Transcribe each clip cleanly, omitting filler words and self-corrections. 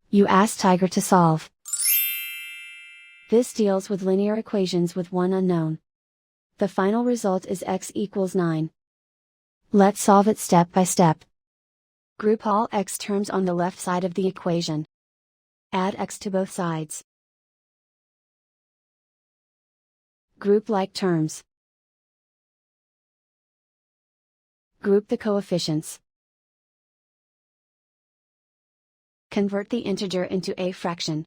You ask Tiger to solve. This deals with linear equations with one unknown. The final result is x equals 9. Let's solve it step by step. Group all x terms on the left side of the equation. Add x to both sides. Group like terms. Group the coefficients. Convert the integer into a fraction.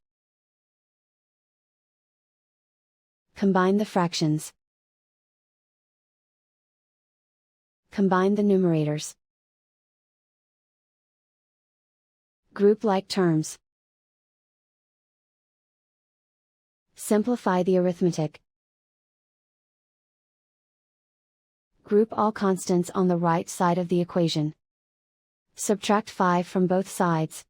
Combine the fractions. Combine the numerators. Group like terms. Simplify the arithmetic. Group all constants on the right side of the equation. Subtract 5 from both sides.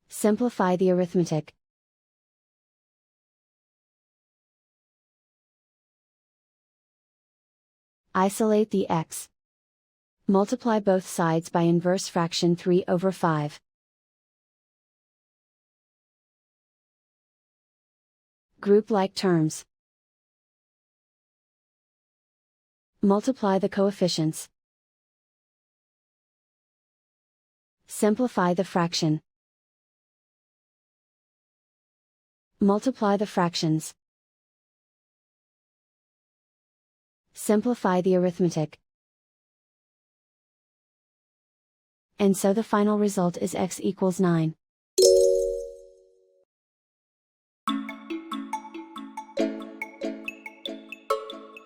Simplify the arithmetic. Isolate the x. Multiply both sides by inverse fraction 3/5. Group like terms. Multiply the coefficients. Simplify the fraction. Multiply the fractions. Simplify the arithmetic. And so the final result is x equals 9.